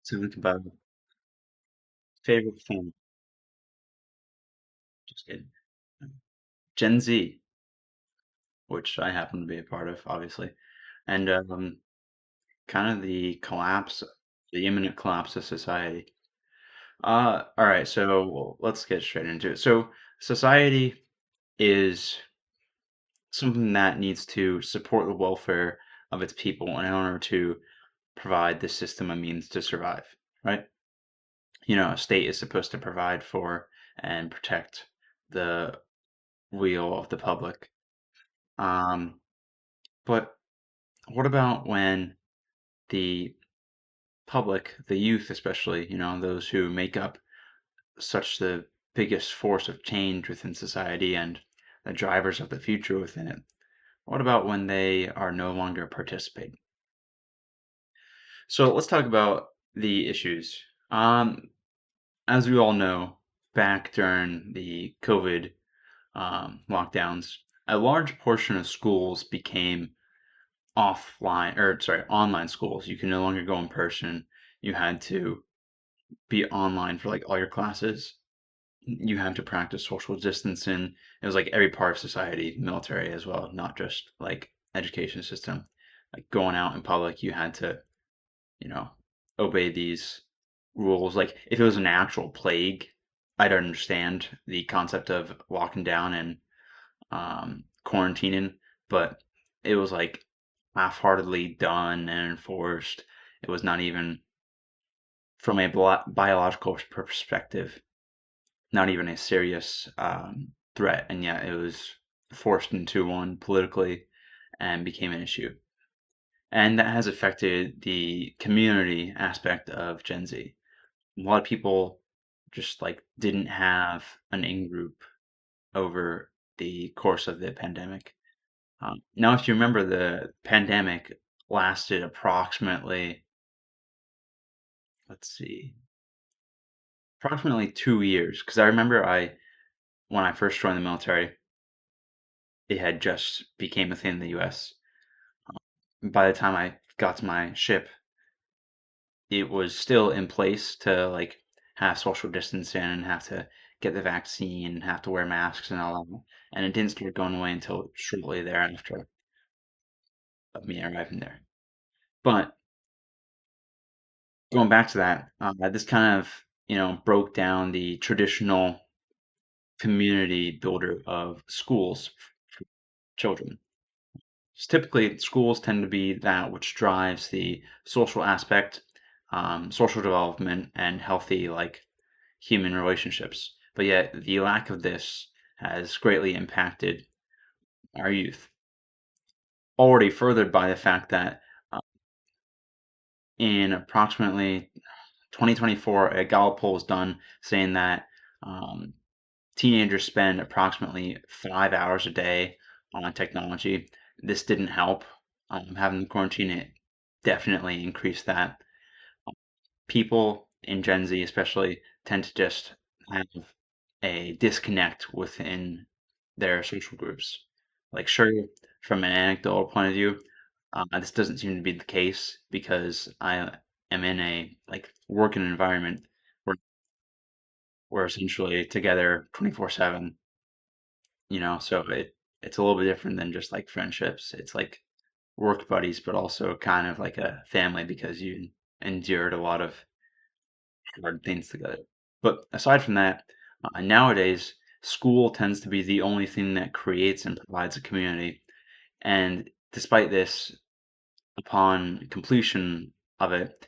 Talk about favorite film. Just kidding. Gen Z, which I happen to be a part of, obviously, and kind of the imminent collapse of society. All right, so let's get straight into it. So, society is something that needs to support the welfare of its people in order to provide the system a means to survive, right? A state is supposed to provide for and protect the weal of the public. Um, but what about when the public, the youth especially, those who make up such the biggest force of change within society and the drivers of the future within it? What about when they are no longer participating? So let's talk about the issues. As we all know, back during the COVID lockdowns, a large portion of schools became online schools. You can no longer go in person. You had to be online for like all your classes. You had to practice social distancing. It was like every part of society, military as well, not just like education system. Like going out in public, you had to, you know, obey these rules. Like if it was an actual plague, I'd understand the concept of locking down and quarantining, but it was like half-heartedly done and enforced. It was not even from a biological perspective, not even a serious threat, and yet it was forced into one politically and became an issue. And that has affected the community aspect of Gen Z. A lot of people just like didn't have an in-group over the course of the pandemic. Now, if you remember, the pandemic lasted approximately, let's see, approximately 2 years. Because I remember when I first joined the military, it had just became a thing in the U.S. By the time I got to my ship, it was still in place to like have social distancing and have to get the vaccine and have to wear masks and all that. And it didn't start going away until shortly thereafter of me arriving there. But going back to that, this kind of broke down the traditional community builder of schools for children. Typically, schools tend to be that which drives the social aspect, social development, and healthy like human relationships. But yet, the lack of this has greatly impacted our youth. Already furthered by the fact that in approximately 2024, a Gallup poll was done saying that um, teenagers spend approximately 5 hours a day on technology. This didn't help. Having the quarantine, it definitely increased that. People in Gen Z, especially, tend to just have a disconnect within their social groups. Like, sure, from an anecdotal point of view, this doesn't seem to be the case because I am in a like working environment where we're essentially together 24/7. So it's a little bit different than just like friendships. It's like work buddies, but also kind of like a family because you endured a lot of hard things together. But aside from that, nowadays school tends to be the only thing that creates and provides a community. And despite this, upon completion of it,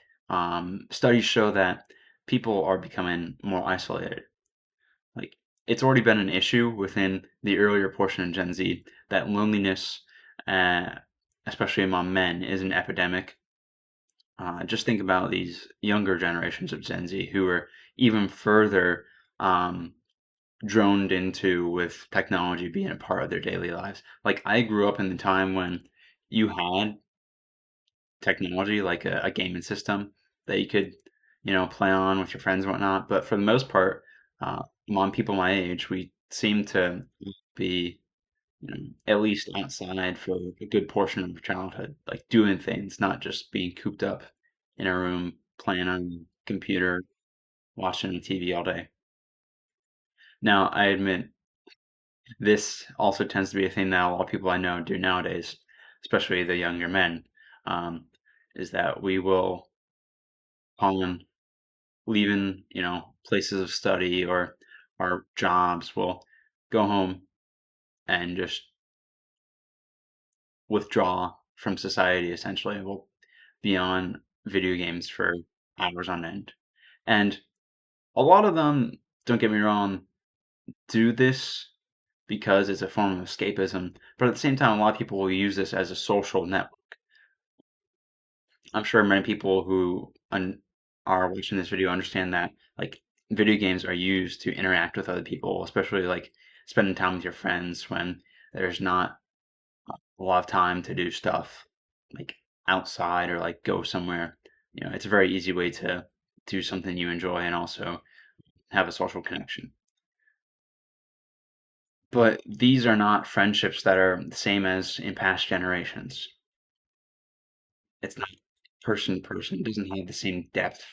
studies show that people are becoming more isolated. Like, it's already been an issue within the earlier portion of Gen Z that loneliness, uh, especially among men, is an epidemic. Just think about these younger generations of Gen Z who are even further um, droned into with technology being a part of their daily lives. Like, I grew up in the time when you had technology, like a gaming system that you could, play on with your friends and whatnot. But for the most part, among people my age, we seem to be, at least outside for a good portion of childhood, like doing things, not just being cooped up in a room playing on. computer, watching TV all day. Now, I admit this also tends to be a thing that a lot of people I know do nowadays, especially the younger men, um, is that we will, upon leaving, places of study or our jobs, will go home and just withdraw from society essentially. We'll be on video games for hours on end. And a lot of them, don't get me wrong, do this because it's a form of escapism. But at the same time, a lot of people will use this as a social network. I'm sure many people who are watching this video understand that like video games are used to interact with other people, especially like spending time with your friends when there's not a lot of time to do stuff like outside or like go somewhere. It's a very easy way to do something you enjoy and also have a social connection. But these are not friendships that are the same as in past generations. It's not person to person. It doesn't have the same depth,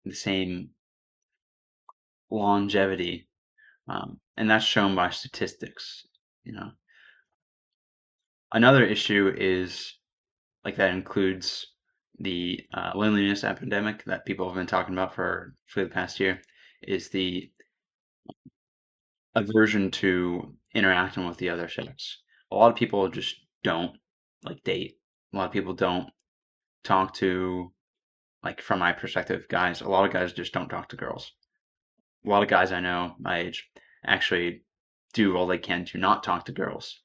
the same longevity, and that's shown by statistics. You know, Another issue is like that includes the loneliness epidemic that people have been talking about for the past year. Is the aversion to interacting with the other sex. A lot of people just don't like date. A lot of people don't talk to, like, from my perspective, guys. A lot of guys just don't talk to girls. A lot of guys I know my age actually do all they can to not talk to girls.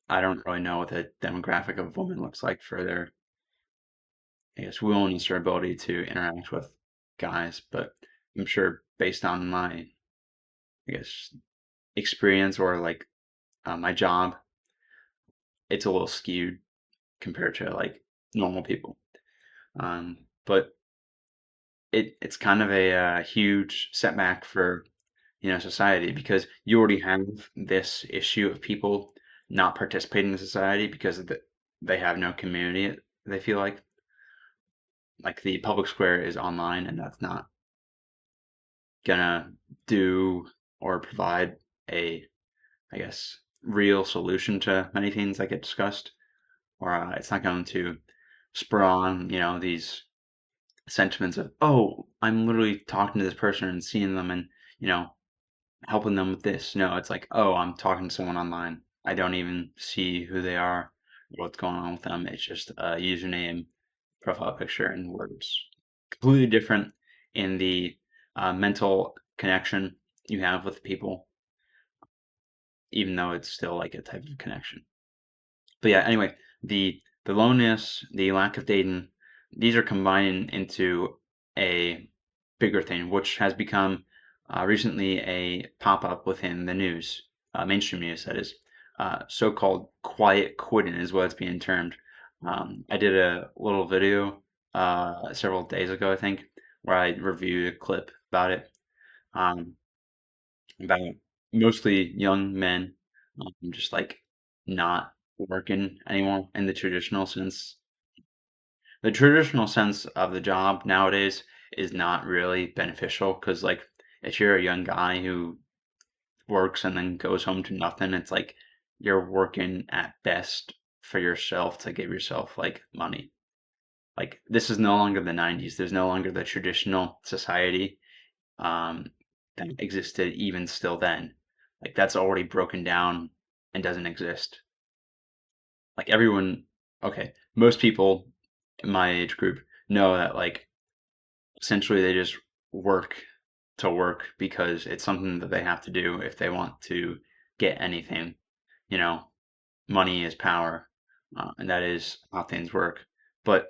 I don't really know what the demographic of a woman looks like for their, I guess, willingness or ability to interact with guys, but I'm sure based on my, I guess, experience or like my job, it's a little skewed compared to like normal people. But it's kind of a huge setback for society because you already have this issue of people not participating in society because they have no community. They feel like the public square is online and that's not gonna do or provide a, I guess, real solution to many things that get discussed, or it's not going to spur on these sentiments of, oh, I'm literally talking to this person and seeing them and you know helping them with this. No, it's like, oh, I'm talking to someone online. I don't even see who they are, what's going on with them. It's just a username, profile picture, and words. Completely different in the mental connection you have with people, even though it's still like a type of connection. But yeah, anyway, the loneliness, the lack of dating, these are combining into a bigger thing, which has become recently a pop-up within the news, mainstream news, that is. So-called quiet quitting is what it's being termed. I did a little video several days ago, I think, where I reviewed a clip about it, um, about mostly young men, just like not working anymore in the traditional sense. The traditional sense of the job nowadays is not really beneficial because, like, if you're a young guy who works and then goes home to nothing, it's like you're working at best for yourself to give yourself like money. Like, this is no longer the 90s. There's no longer the traditional society um, that existed even still then. Like, that's already broken down and doesn't exist. Like, everyone, okay, most people in my age group know that, like, essentially they just work to work because it's something that they have to do if they want to get anything. You know, money is power, and that is how things work. But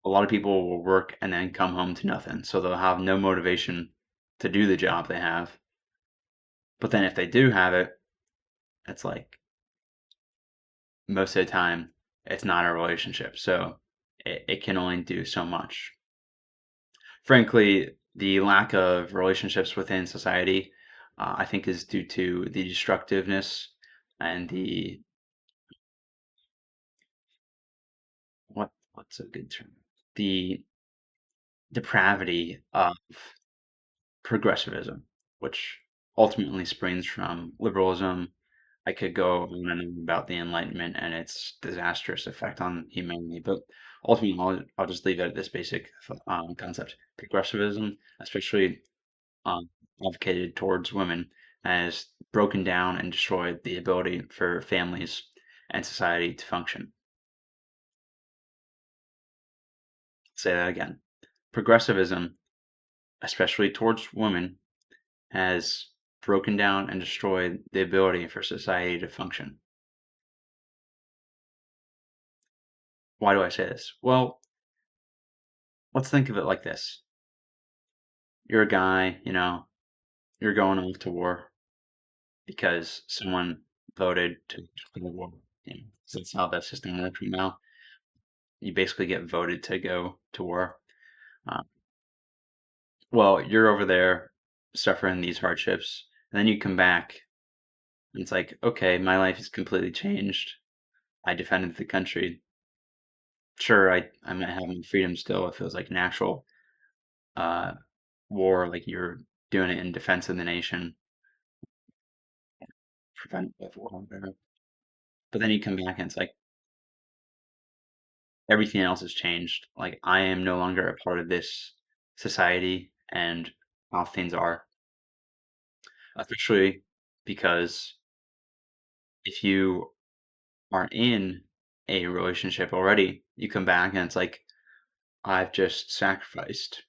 a lot of people will work and then come home to nothing, so they'll have no motivation to do the job they have. But then if they do have it, it's like most of the time it's not a relationship, so it can only do so much. Frankly, the lack of relationships within society, I think, is due to the destructiveness and the what's a good term? The depravity of progressivism, which ultimately springs from liberalism. I could go on and on about the Enlightenment and its disastrous effect on humanity, but ultimately, I'll just leave it at this basic concept. Progressivism, especially um, advocated towards women, has broken down and destroyed the ability for families and society to function. Say that again. Progressivism, especially towards women, has broken down and destroyed the ability for society to function. Why do I say this? Well, let's think of it like this. You're a guy, you're going off to war because someone voted to go to war. So that's how that system works right now. You basically get voted to go to war. Uh, well, you're over there suffering these hardships, and then you come back, and it's like, okay, my life is completely changed. I defended the country. Sure, I might have my freedom still. It feels like natural uh, war, like you're doing it in defense of the nation, preventive war, whatever. But then you come back and it's like everything else has changed. Like I am no longer a part of this society and how things are, especially because if you are in a relationship already, you come back and it's like I've just sacrificed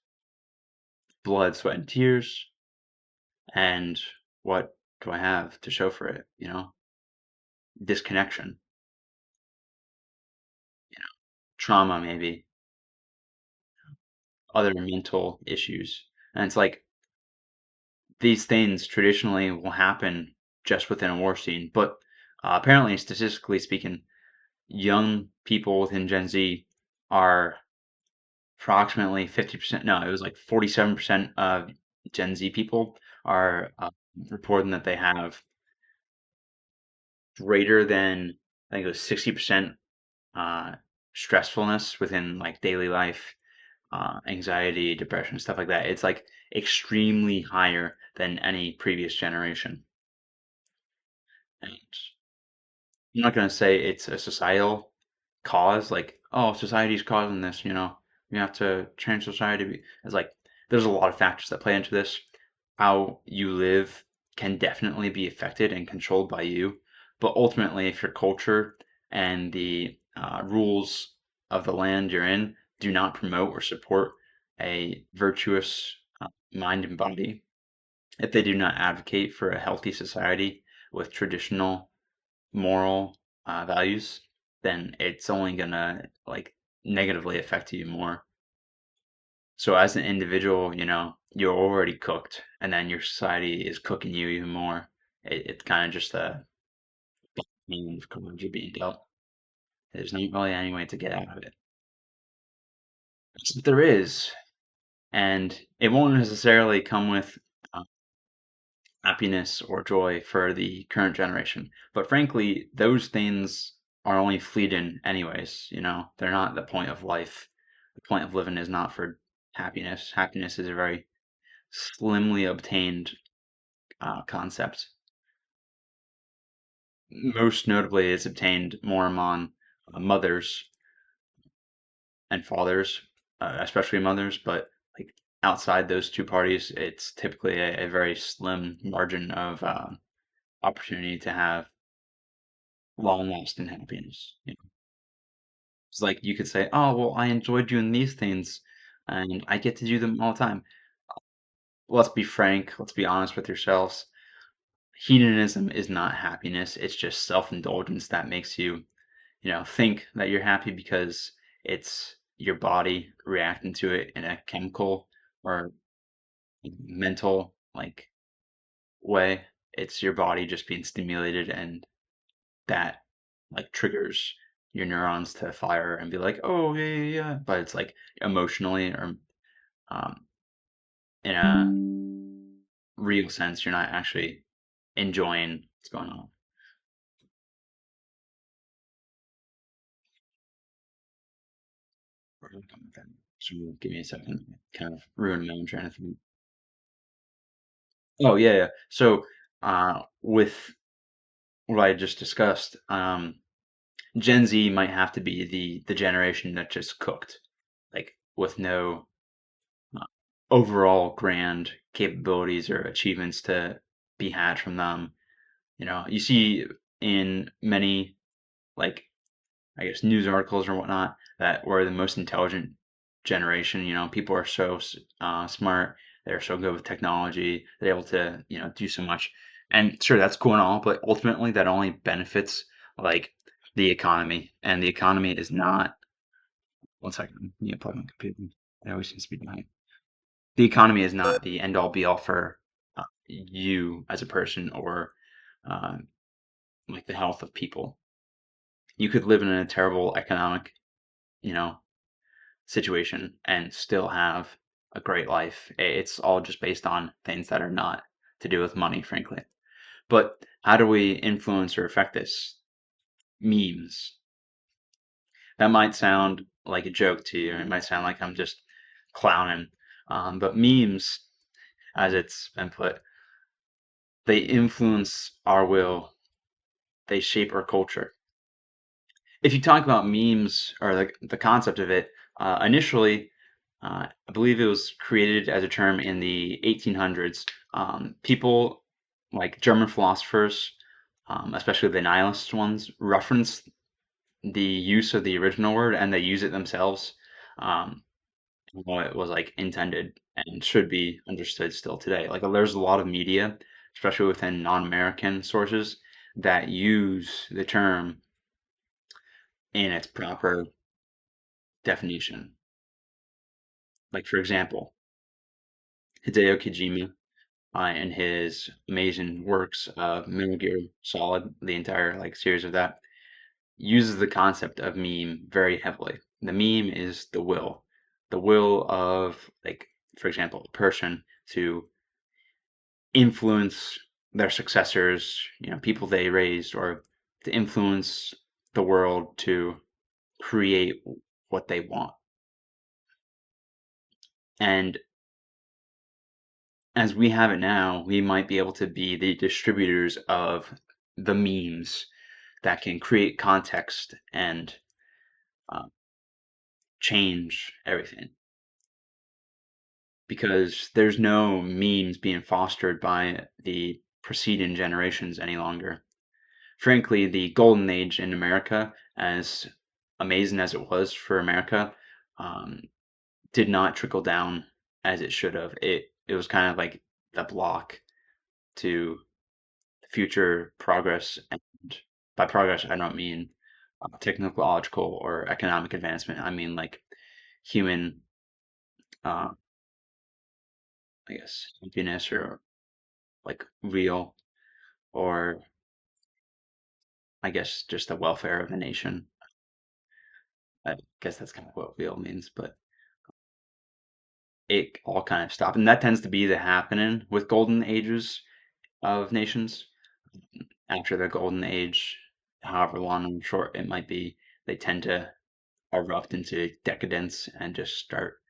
blood, sweat, and tears, and what do I have to show for it? Disconnection, trauma, maybe other mental issues. And it's like these things traditionally will happen just within a war scene. But apparently, statistically speaking, young people within Gen Z are approximately 50%. No, it was like 47% of Gen Z people are reporting that they have greater than, I think it was 60% uh, stressfulness within like daily life, anxiety, depression, stuff like that. It's like extremely higher than any previous generation. And I'm not going to say it's a societal cause, like, oh, society's causing this, we have to change society. It's like there's a lot of factors that play into this. How you live can definitely be affected and controlled by you. But ultimately, if your culture and the rules of the land you're in do not promote or support a virtuous mind and body, if they do not advocate for a healthy society with traditional moral values, then it's only gonna like negatively affect you more. So as an individual, you're already cooked, and then your society is cooking you even more. It's kind of just a mean of cards you're being dealt. There's not really any way to get out of it. But there is, and it won't necessarily come with uh, happiness or joy for the current generation. But frankly, those things are only fleeting anyways, they're not the point of life. The point of living is not for happiness. Happiness is a very slimly obtained concept. Most notably, it's obtained more among mothers and fathers, especially mothers, but like outside those two parties, it's typically a very slim margin of opportunity to have long-lasting happiness. It's like you could say, "Oh, well, I enjoy doing these things, and I get to do them all the time." Let's be frank. Let's be honest with yourselves. Hedonism is not happiness. It's just self-indulgence that makes you, think that you're happy because it's your body reacting to it in a chemical or mental like way. It's your body just being stimulated and that like triggers your neurons to fire and be like, "Oh, yeah, yeah, yeah." But it's like emotionally or um, in a real sense, you're not actually enjoying what's going on. where am I coming from? So give me a second. Kind of ruined my own train of thought. Oh yeah, yeah. So with what I just discussed, Gen Z might have to be the generation that just cooked, like with no uh, overall grand capabilities or achievements to be had from them. You know, you see in many like I guess news articles or whatnot that we're the most intelligent generation. You know, people are so smart. They're so good with technology. They're able to do so much. And sure, that's cool and all, but ultimately that only benefits like the economy, and the economy is not. One second, you plug my computer. It always seems to be dying. The economy is not the end all be all for you as a person or uh, like the health of people. You could live in a terrible economic, you know, situation and still have a great life. It's all just based on things that are not to do with money, frankly. But how do we influence or affect this? Memes. That might sound like a joke to you. It might sound like I'm just clowning. But memes, as it's been put, they influence our will. They shape our culture. If you talk about memes or the concept of it, initially, I believe it was created as a term in the 1800s. People like German philosophers, especially the nihilist ones, reference the use of the original word and they use it themselves. Um, how it was like intended and should be understood still today. Like there's a lot of media, especially within non-American sources, that use the term in its proper definition. Like for example, Hideo Kojima and his amazing works of Metal Gear Solid, the entire like series of that, uses the concept of meme very heavily. The meme is the will of like, for example, a person to influence their successors, people they raised, or to influence the world to create what they want. And as we have it now, we might be able to be the distributors of the memes that can create context and uh, change everything. Because there's no memes being fostered by the preceding generations any longer. Frankly, the golden age in America, as amazing as it was for America, um, did not trickle down as it should have. It was kind of like the block to future progress, and by progress, I don't mean technological or economic advancement. I mean like human, uh, I guess, happiness or like real, or I guess just the welfare of the nation. I guess that's kind of what real means, but it all kind of stopped, and that tends to be the happening with golden ages of nations. After the golden age, however long or short it might be, they tend to erupt into decadence and just start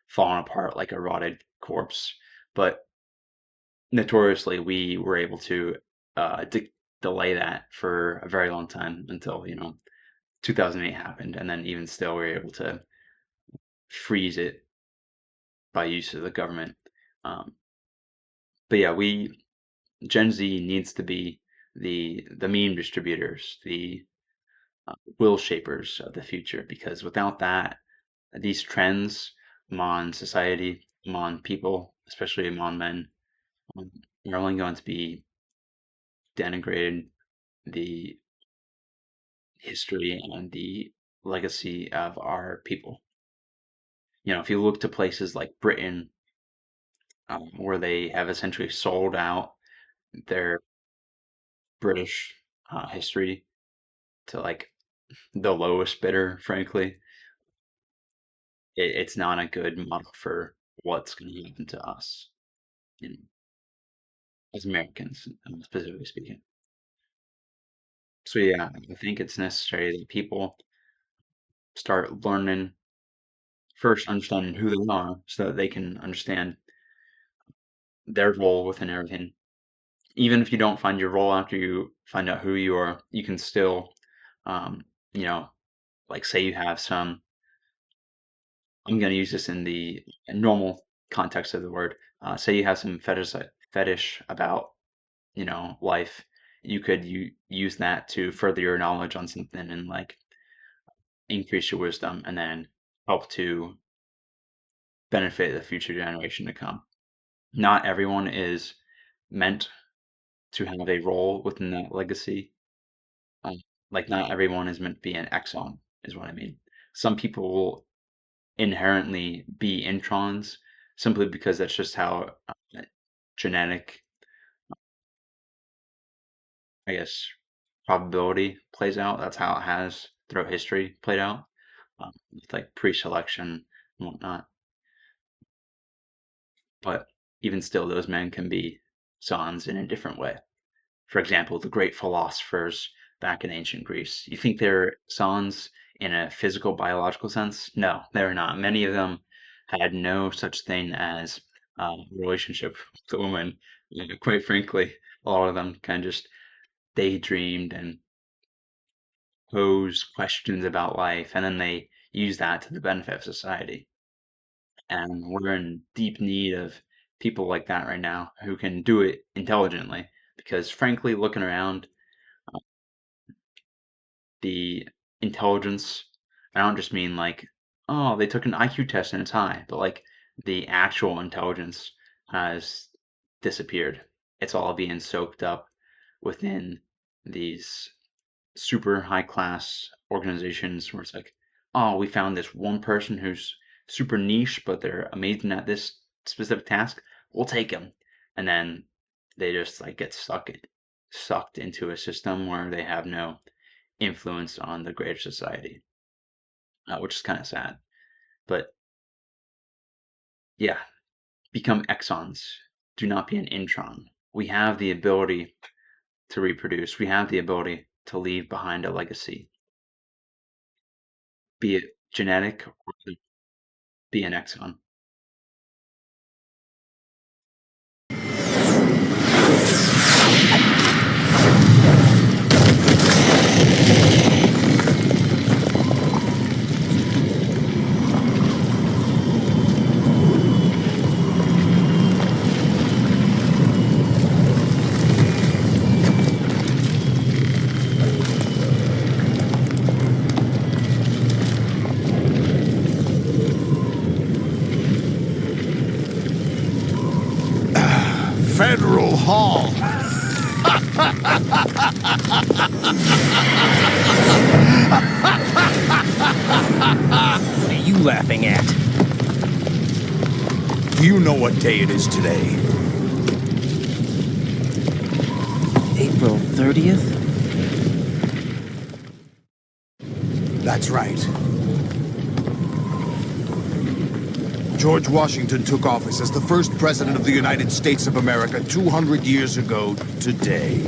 falling apart like a rotted corpse. But notoriously, we were able to delay that for a very long time until 2008 happened, and then even still, we were able to freeze it by use of the government. Um, but yeah, we Gen Z needs to be the meme distributors, the will shapers of the future, because without that, these trends among society, among people, especially among men, um, are only going to be denigrated the history and the legacy of our people. If you look to places like Britain, where they have essentially sold out their British history to like the lowest bidder, frankly, it's not a good model for what's going to happen to us, you know, as Americans, specifically speaking. So yeah, I think it's necessary that people start learning first understanding who they are so that they can understand their role within everything. Even if you don't find your role after you find out who you are, you can still, um, you know, like say you have some, I'm going to use this in the normal context of the word. Say you have some fetish about, life. You could use that to further your knowledge on something and like increase your wisdom and then help to benefit the future generation to come. Not everyone is meant to have a role within that legacy. Um, like not everyone is meant to be an exon, is what I mean. Some people will inherently be introns simply because that's just how genetic, I guess, probability plays out. That's how it has throughout history played out, with like pre-selection and whatnot. But even still, those men can be sons in a different way. For example, the great philosophers back in ancient Greece. You think they're sans in a physical, biological sense? No, they're not. Many of them had no such thing as a relationship with a woman. Quite frankly, a lot of them kind of just daydreamed and posed questions about life, and then they use that to the benefit of society. And we're in deep need of people like that right now who can do it intelligently. Because frankly, looking around, the intelligence, I don't just mean like, oh, they took an IQ test and it's high, but like the actual intelligence has disappeared. It's all being soaked up within these super high class organizations where it's like, oh, we found this one person who's super niche, but they're amazing at this specific task. We'll take them. And then they just like get sucked into a system where they have no influence on the greater society, which is kind of sad. But yeah, become exons. Do not be an intron. We have the ability to reproduce. We have the ability to leave behind a legacy, be it genetic or be an exon. Federal Hall. What are you laughing at? Do you know what day it is today? April 30th? That's right. George Washington took office as the first president of the United States of America 200 years ago today.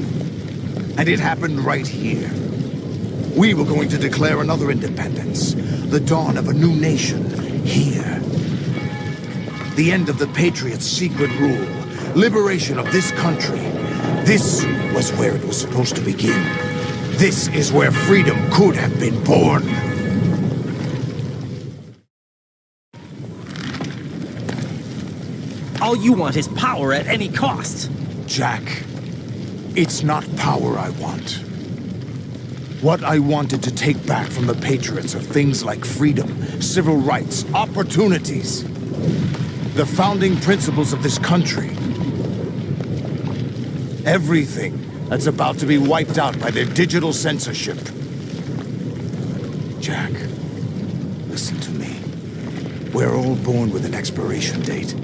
And it happened right here. We were going to declare another independence, the dawn of a new nation, here. The end of the Patriots' secret rule, liberation of this country. This was where it was supposed to begin. This is where freedom could have been born. All you want is power at any cost. Jack, it's not power I want. What I wanted to take back from the Patriots are things like freedom, civil rights, opportunities. The founding principles of this country. Everything that's about to be wiped out by their digital censorship. Jack, listen to me. We're all born with an expiration date.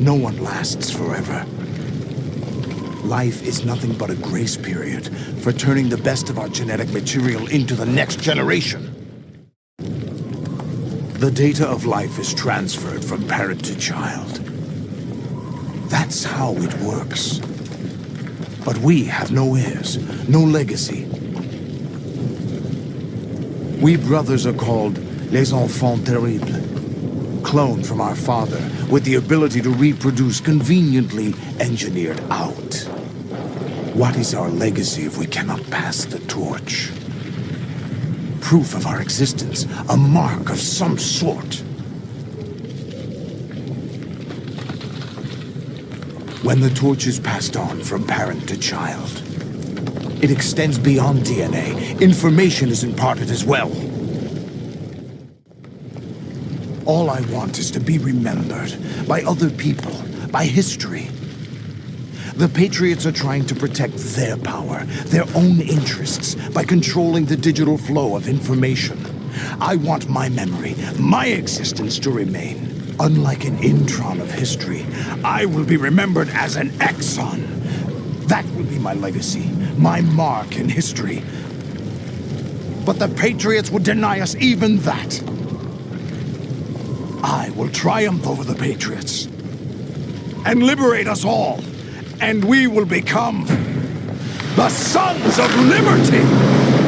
No one lasts forever. Life is nothing but a grace period for turning the best of our genetic material into the next generation. The data of life is transferred from parent to child. That's how it works. But we have no heirs, no legacy. We brothers are called les enfants terribles. cloned from our father, with the ability to reproduce conveniently engineered out. What is our legacy if we cannot pass the torch? Proof of our existence, a mark of some sort. When the torch is passed on from parent to child, it extends beyond DNA. Information is imparted as well. All I want is to be remembered by other people, by history. The Patriots are trying to protect their power, their own interests, by controlling the digital flow of information. I want my memory, my existence to remain. Unlike an intron of history, I will be remembered as an exon. That will be my legacy, my mark in history. But the Patriots would deny us even that. I will triumph over the Patriots and liberate us all, and we will become the Sons of Liberty!